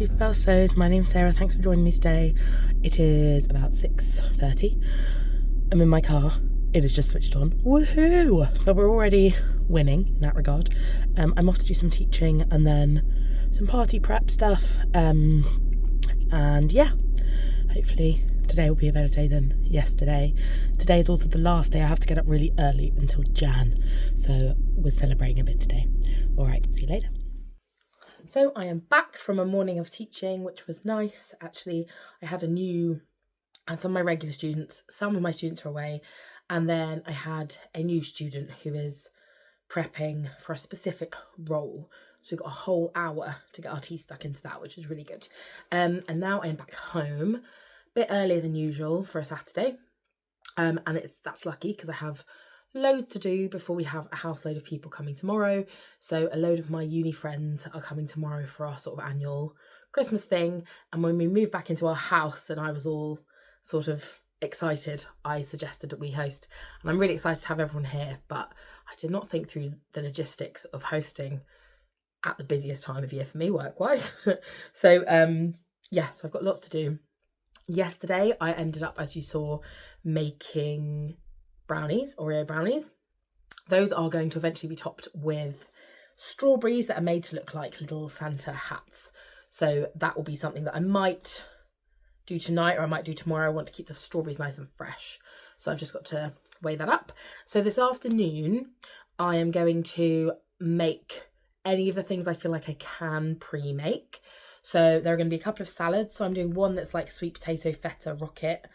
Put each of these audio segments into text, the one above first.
Superbell Sews. My name's Sarah. Thanks for joining me today. It is about 6:30. I'm in my car. It is just switched on. Woohoo! So we're already winning in that regard. I'm off to do some teaching and then some party prep stuff. And yeah, hopefully today will be a better day than yesterday. Today is also the last day I have to get up really early until Jan. So we're celebrating a bit today. All right, see you later. So I am back from a morning of teaching, which was nice. Actually, I had some of my regular students, some of my students were away, and then I had a new student who is prepping for a specific role. So we got a whole hour to get our teeth stuck into that, which was really good. And now I am back home, a bit earlier than usual for a Saturday. And that's lucky because I have loads to do before we have a house load of people coming tomorrow. So a load of my uni friends are coming tomorrow for our sort of annual Christmas thing. And when we moved back into our house and I was all sort of excited, I suggested that we host. And I'm really excited to have everyone here, but I did not think through the logistics of hosting at the busiest time of year for me work-wise. So I've got lots to do. Yesterday I ended up, as you saw, making Oreo brownies. Those are going to eventually be topped with strawberries that are made to look like little Santa hats. So that will be something that I might do tonight or I might do tomorrow. I want to keep the strawberries nice and fresh. So I've just got to weigh that up. So this afternoon, I am going to make any of the things I feel like I can pre-make. So there are going to be a couple of salads. So I'm doing one that's like sweet potato feta rocket,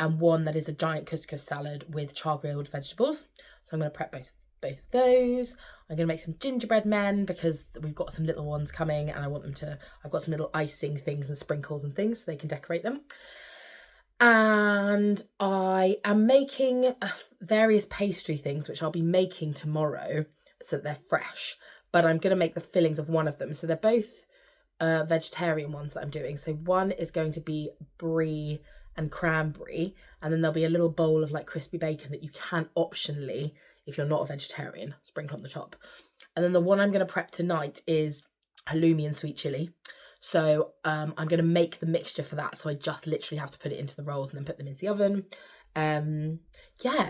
and one that is a giant couscous salad with char-grilled vegetables. So I'm going to prep both of those. I'm going to make some gingerbread men because we've got some little ones coming and I've got some little icing things and sprinkles and things so they can decorate them. And I am making various pastry things, which I'll be making tomorrow so that they're fresh. But I'm going to make the fillings of one of them. So they're both vegetarian ones that I'm doing. So one is going to be brie and cranberry, and then there'll be a little bowl of like crispy bacon that you can optionally, if you're not a vegetarian, sprinkle on the top. And then the one I'm going to prep tonight is halloumi and sweet chili. So I'm going to make the mixture for that, so I just literally have to put it into the rolls and then put them into the oven.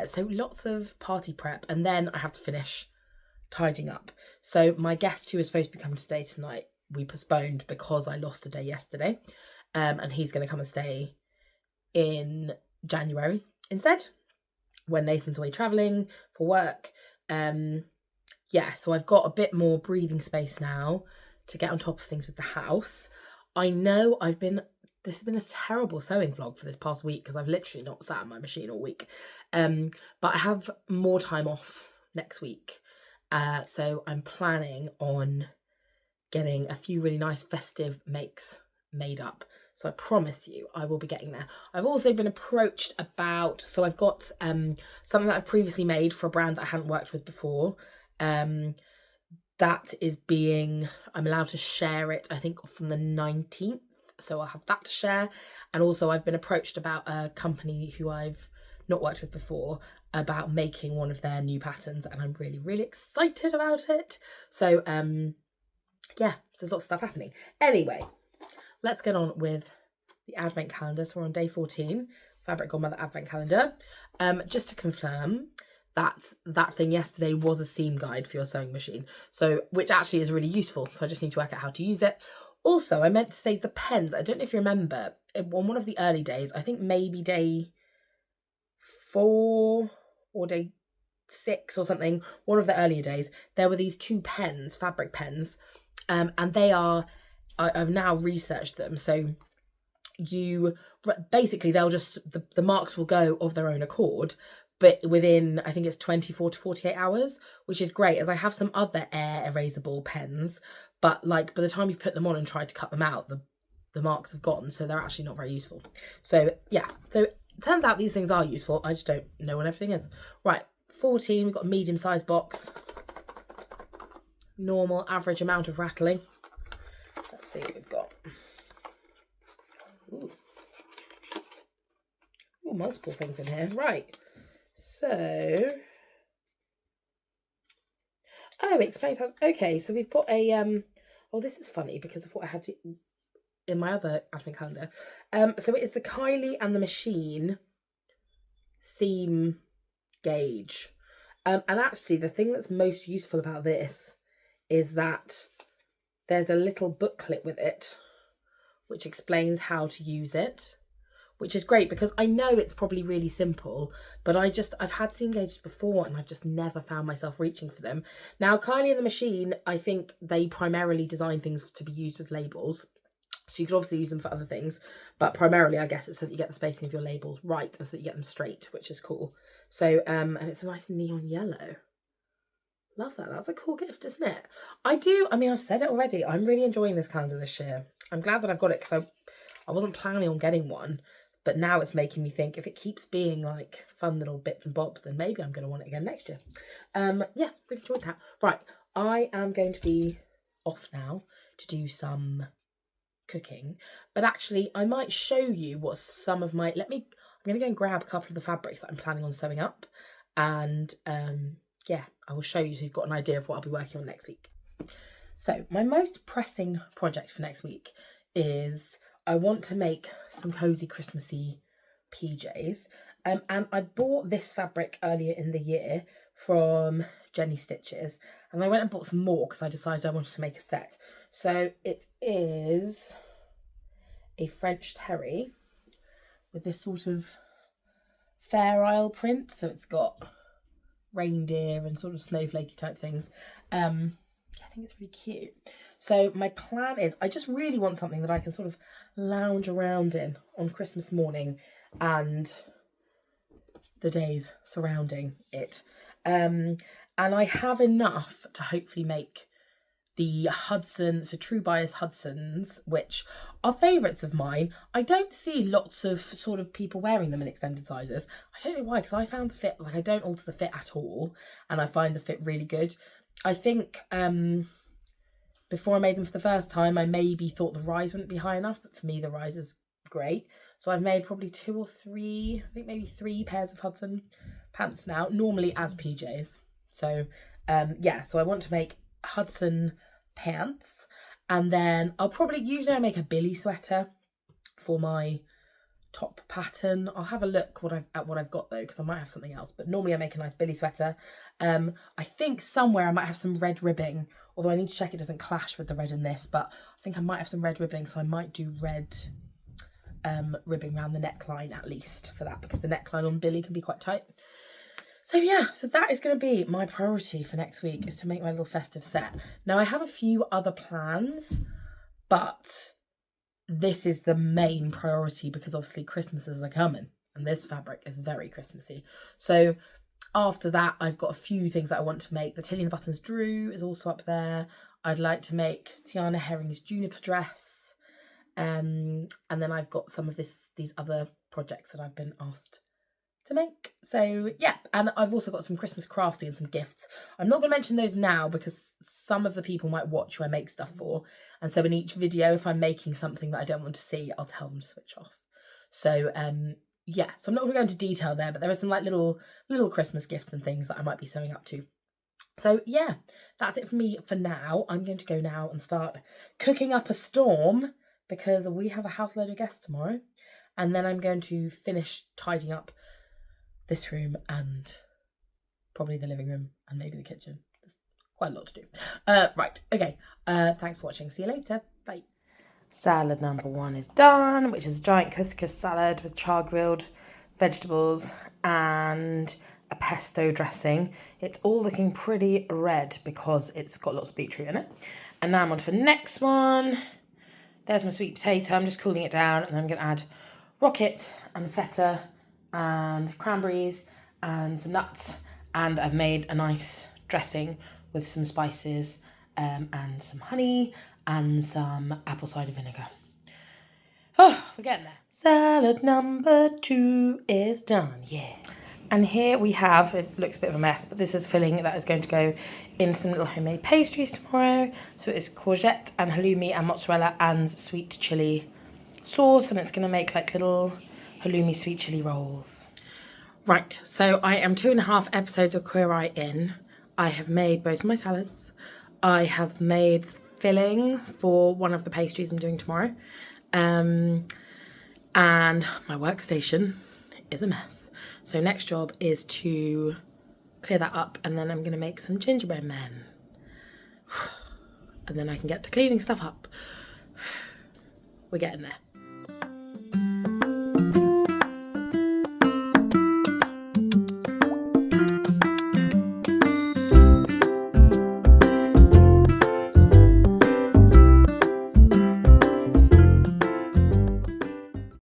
So lots of party prep, and then I have to finish tidying up. So my guest who was supposed to be coming to stay tonight, we postponed because I lost a day yesterday, and he's going to come and stay in January instead when Nathan's away travelling for work. So I've got a bit more breathing space now to get on top of things with the house. I know this has been a terrible sewing vlog for this past week because I've literally not sat at my machine all week, but I have more time off next week, so I'm planning on getting a few really nice festive makes made up. So I promise you, I will be getting there. I've also been approached so I've got something that I've previously made for a brand that I hadn't worked with before. I'm allowed to share it, I think, from the 19th. So I'll have that to share. And also I've been approached about a company who I've not worked with before about making one of their new patterns. And I'm really, really excited about it. So, so there's lots of stuff happening. Anyway, let's get on with the advent calendar. So we're on day 14, Fabric Godmother advent calendar. Just to confirm that thing yesterday was a seam guide for your sewing machine, so which actually is really useful. So I just need to work out how to use it. Also, I meant to say the pens. I don't know if you remember, on one of the early days, I think maybe day 4 or day 6 or something, one of the earlier days, there were these 2 pens, fabric pens, and I've now researched them. So they'll just, the marks will go of their own accord, but within, I think it's 24 to 48 hours, which is great, as I have some other air erasable pens, but like by the time you've put them on and tried to cut them out, the marks have gone, so they're actually not very useful. So it turns out these things are useful. I just don't know what everything is. Right, 14, we've got a medium-sized box. Normal, average amount of rattling. Let's see what we've got. Ooh, multiple things in here. Right. So, it explains how. Okay, so we've got a. Oh, this is funny because of what I had to in my other advent calendar. So it is the Kylie and the Machine seam gauge. And actually, the thing that's most useful about this is that there's a little booklet with it which explains how to use it, which is great because I know it's probably really simple, but I've had seam gauges before and I've just never found myself reaching for them. Now, Kylie and the Machine, I think they primarily design things to be used with labels. So you could obviously use them for other things, but primarily I guess it's so that you get the spacing of your labels right and so that you get them straight, which is cool. So, and it's a nice neon yellow. Love that. That's a cool gift, isn't it? I've said it already. I'm really enjoying this calendar this year. I'm glad that I've got it because I wasn't planning on getting one, but now it's making me think if it keeps being like fun little bits and bobs, then maybe I'm going to want it again next year. Yeah, really enjoyed that. Right, I am going to be off now to do some cooking, but actually I might show you what some of my, I'm going to go and grab a couple of the fabrics that I'm planning on sewing up, and yeah, I will show you so you've got an idea of what I'll be working on next week. So my most pressing project for next week is I want to make some cozy Christmassy PJs. And I bought this fabric earlier in the year from Jenny Stitches, and I went and bought some more because I decided I wanted to make a set. So it is a French terry with this sort of Fair Isle print. So it's got reindeer and sort of snowflakey type things. I think it's really cute. So my plan is I just really want something that I can sort of lounge around in on Christmas morning and the days surrounding it. And I have enough to hopefully make the Hudson, so True Bias Hudsons, which are favourites of mine. I don't see lots of sort of people wearing them in extended sizes. I don't know why, because I found the fit, I don't alter the fit at all, and I find the fit really good. I think before I made them for the first time, I maybe thought the rise wouldn't be high enough, but for me the rise is great. So I've made probably 2 or 3, I think maybe 3 pairs of Hudson pants now, normally as PJs. So yeah, so I want to make Hudson pants, and then I'll probably usually I make a Billy sweater for my top pattern. I'll have a look at what I've got though, because I might have something else, but normally I make a nice Billy sweater. I think somewhere I might have some red ribbing, although I need to check it doesn't clash with the red in this, but I think I might have some red ribbing, so I might do red ribbing around the neckline at least for that, because the neckline on Billy can be quite tight. So yeah, so that is going to be my priority for next week, is to make my little festive set. Now I have a few other plans, but this is the main priority because obviously Christmases are coming and this fabric is very Christmassy. So after that, I've got a few things that I want to make. The Tilly and the Buttons Drew is also up there. I'd like to make Tiana Herring's juniper dress. And then I've got some of these other projects that I've been asked to make. So yeah, and I've also got some Christmas crafty and some gifts. I'm not going to mention those now because some of the people might watch who I make stuff for, and so in each video, if I'm making something that I don't want to see, I'll tell them to switch off. So yeah, so I'm not going to go into detail there, but there are some like little Christmas gifts and things that I might be sewing up to. So yeah, that's it for me for now. I'm going to go now and start cooking up a storm because we have a house load of guests tomorrow, and then I'm going to finish tidying up this room and probably the living room and maybe the kitchen. There's quite a lot to do. Right, okay. Thanks for watching. See you later. Bye. Salad number 1 is done, which is a giant couscous salad with char-grilled vegetables and a pesto dressing. It's all looking pretty red because it's got lots of beetroot in it. And now I'm on for the next one. There's my sweet potato. I'm just cooling it down, and then I'm going to add rocket and feta and cranberries and some nuts, and I've made a nice dressing with some spices and some honey and some apple cider vinegar. Oh, we're getting there. Salad number 2 is done, yeah. And here we have, it looks a bit of a mess, but this is filling that is going to go in some little homemade pastries tomorrow. So it's courgette and halloumi and mozzarella and sweet chilli sauce, and it's going to make like little halloumi sweet chili rolls. Right, so I am 2.5 episodes of Queer Eye in. I have made both my salads. I have made filling for one of the pastries I'm doing tomorrow. And my workstation is a mess. So next job is to clear that up, and then I'm gonna make some gingerbread men. And then I can get to cleaning stuff up. We're getting there.